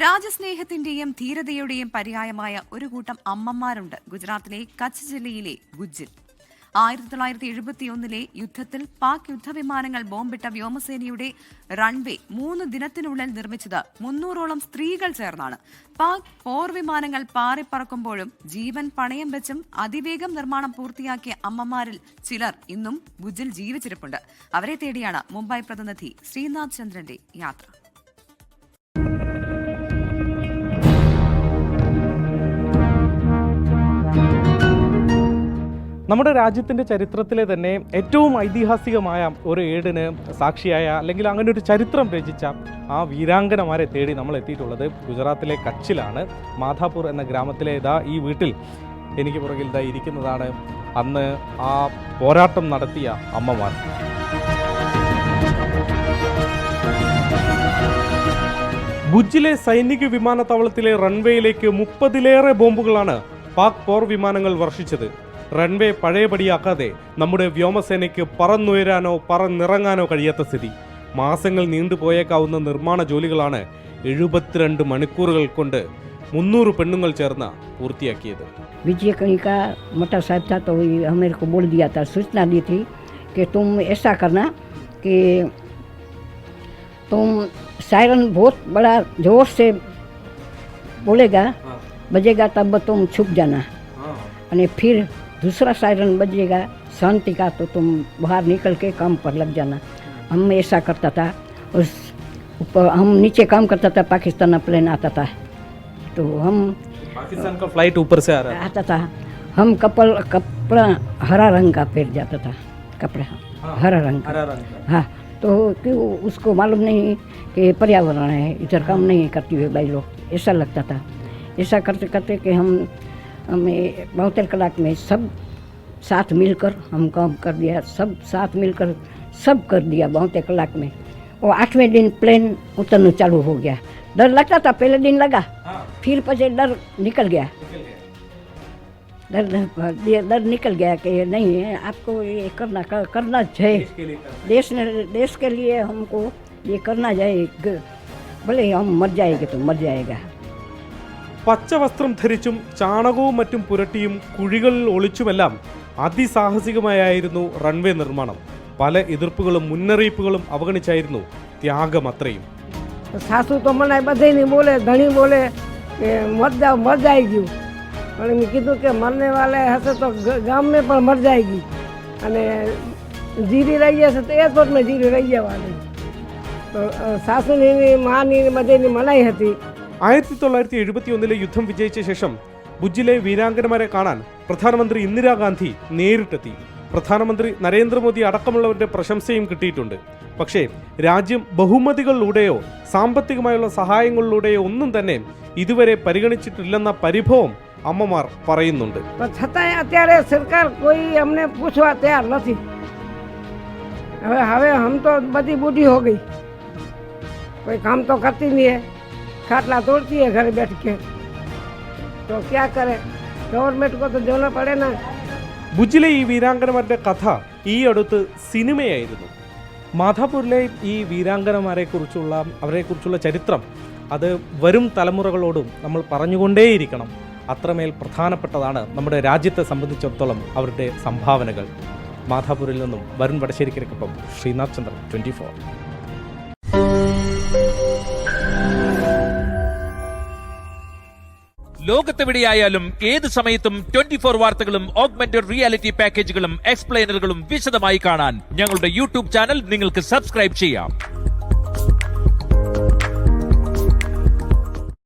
രാജ്യസ്നേഹത്തിന്റെയും ധീരതയുടെയും പര്യായമായ ഒരു കൂട്ടം അമ്മമാരുണ്ട് ഗുജറാത്തിലെ കച്ച് ജില്ലയിലെ ഗുജ്ജിൽ. 1971 യുദ്ധത്തിൽ പാക് യുദ്ധവിമാനങ്ങൾ ബോംബിട്ട വ്യോമസേനയുടെ റൺവേ 3 ദിനത്തിനുള്ളിൽ നിർമ്മിച്ചത് 300ഓളം സ്ത്രീകൾ ചേർന്നാണ്. പാക് പോർ വിമാനങ്ങൾ പാറിപ്പറക്കുമ്പോഴും ജീവൻ പണയം വെച്ചും അതിവേഗം നിർമ്മാണം പൂർത്തിയാക്കിയ അമ്മമാരിൽ ചിലർ ഇന്നും ഗുജ്ജിൽ ജീവിച്ചിരിപ്പുണ്ട്. അവരെ തേടിയാണ് മുംബൈ പ്രതിനിധി ശ്രീനാഥ് ചന്ദ്രന്റെ യാത്ര. നമ്മുടെ രാജ്യത്തിൻ്റെ ചരിത്രത്തിലെ തന്നെ ഏറ്റവും ഐതിഹാസികമായ ഒരു ഏടിന് സാക്ഷിയായ അല്ലെങ്കിൽ അങ്ങനെ ഒരു ചരിത്രം രചിച്ച ആ വീരാംഗനമാരെ തേടി നമ്മൾ എത്തിയിട്ടുള്ളത് ഗുജറാത്തിലെ കച്ചിലാണ്. മാധാപൂർ എന്ന ഗ്രാമത്തിലെ ഈ വീട്ടിൽ എനിക്ക് പുറകിൽ ഇരിക്കുന്നതാണ് അന്ന് ആ പോരാട്ടം നടത്തിയ അമ്മമാർ. ഭുജിലെ സൈനിക വിമാനത്താവളത്തിലെ റൺവേയിലേക്ക് 30ലേറെ ബോംബുകളാണ് പാക് പോർ വിമാനങ്ങൾ വർഷിച്ചത്. റൺവേ പഴയപടിയാക്കാതെ നമ്മുടെ വ്യോമസേനയ്ക്ക് പറന്നുയരാനോ പറന്നിറങ്ങാനോ കഴിയാത്ത സ്ഥിതി. മാസങ്ങൾ നീണ്ടുപോയേക്കാവുന്ന നിർമ്മാണ ജോലികളാണ് 72 മണിക്കൂറുകൾ കൊണ്ട് 300 പെണ്ണുങ്ങൾ ചേർന്ന് പൂർത്തിയാക്കിയത്. विजय कणी का मोटा साहब था तो मेरे को बोल दिया था, सूचना दी थी कि तुम ऐसा करना कि तुम सायरन बहुत बड़ा जोर से बोलेगा, बजेगा तब तुम छुप जाना, और फिर दूसरा सायरन बजेगा शांति का तो तुम बाहर निकल के काम पर लग जाना. हम ऐसा करता था. उस ऊपर हम नीचे काम करता था, पाकिस्तान प्लेन आता था तो हम पाकिस्तान का फ्लाइट ऊपर से आता था. हम कपड़ा हरा रंग का पहन जाता था, कपड़ा हरा रंग का. हाँ, तो क्यों उसको मालूम नहीं कि पर्यावरण है, इधर काम नहीं करती हुए भाई लोग, ऐसा लगता था. ऐसा करते करते कि हमें 72 कलाक में सब साथ मिलकर हम काम कर दिया. सब साथ मिलकर सब कर दिया 72 कलाक में. और 8वें दिन प्लेन उतरना चालू हो गया. डर लगता था, पहले दिन लगा, फिर पीछे डर निकल गया. डर निकल गया कि नहीं आपको ये करना चाहिए. देश के लिए हमको ये करना चाहिए. भले हम मर जाएंगे तो मर जाएगा. പച്ചവസ്ത്രം ധരിച്ചും ചാണകവും മറ്റും പുരട്ടിയും കുഴികളിൽ ഒളിച്ചുമെല്ലാം അതിസാഹസികമായിരുന്നു റൺവേ നിർമ്മാണം. പല എതിർപ്പുകളും മുന്നറിയിപ്പുകളും അവഗണിച്ചായിരുന്നു ത്യാഗം അത്രയും. સાસુ તો મને બધે નહીં બોલે, ધણી બોલે કે મર જાયગી. પણ મેં કીધું કે મરને વાલે હશે તો ગામ में પણ મર જાયગી, અને જીરી રહી જશે તો એરપોર્ટ में જીરી રહી જવાની. તો સાસુની માની બધેની મનાઈ હતી. 1971 യുദ്ധം വിജയിച്ച ശേഷം ഭുജിലെ വീരാംഗനമാരെ കാണാൻ പ്രധാനമന്ത്രി ഇന്ദിരാഗാന്ധി നേരിട്ടെത്തി. പ്രധാനമന്ത്രി നരേന്ദ്രമോദി അടക്കമുള്ളവരുടെ പ്രശംസയും കിട്ടിയിട്ടുണ്ട്. പക്ഷേ രാജ്യം ബഹുമതികളിലൂടെയോ സാമ്പത്തികമായുള്ള സഹായങ്ങളിലൂടെയോ ഒന്നും തന്നെ ഇതുവരെ പരിഗണിച്ചിട്ടില്ലെന്ന പരിഭവം അമ്മമാർ പറയുന്നുണ്ട്. અત્યારે સરકાર કોઈ અમને પૂછવા તૈયાર નથી. હવે हम तो बड़ी बूढ़ी हो गई, कोई काम तो करती नहीं है, खाटला तोड़ती है घर बैठ के, तो क्या करे, गवर्नमेंट को तो जोना पड़े ना. ഭുജിലെ ഈ വീരാംഗനമാരുടെ കഥ ഈ അടുത്ത് സിനിമയായിരുന്നു. മാധാപൂരിലെ ഈ അവരെക്കുറിച്ചുള്ള ചരിത്രം അത് വരും തലമുറകളോടും നമ്മൾ പറഞ്ഞുകൊണ്ടേയിരിക്കണം. അത്രമേൽ പ്രധാനപ്പെട്ടതാണ് നമ്മുടെ രാജ്യത്തെ സംബന്ധിച്ചിടത്തോളം അവരുടെ സംഭാവനകൾ. മാധാപൂരിൽ നിന്നും വരുൺ വടശ്ശേരിക്കൊപ്പം ശ്രീനാഥ് ചന്ദ്രൻ, 24. ലോകത്തെവിടെയായാലും ഏത് സമയത്തും 24 വാർത്തകളും ഓഗ്മെന്റഡ് റിയാലിറ്റി പാക്കേജുകളും എക്സ്പ്ലെയിനറുകളും വിശദമായി കാണാൻ ഞങ്ങളുടെ യൂട്യൂബ് ചാനൽ നിങ്ങൾക്ക് സബ്സ്ക്രൈബ് ചെയ്യാം.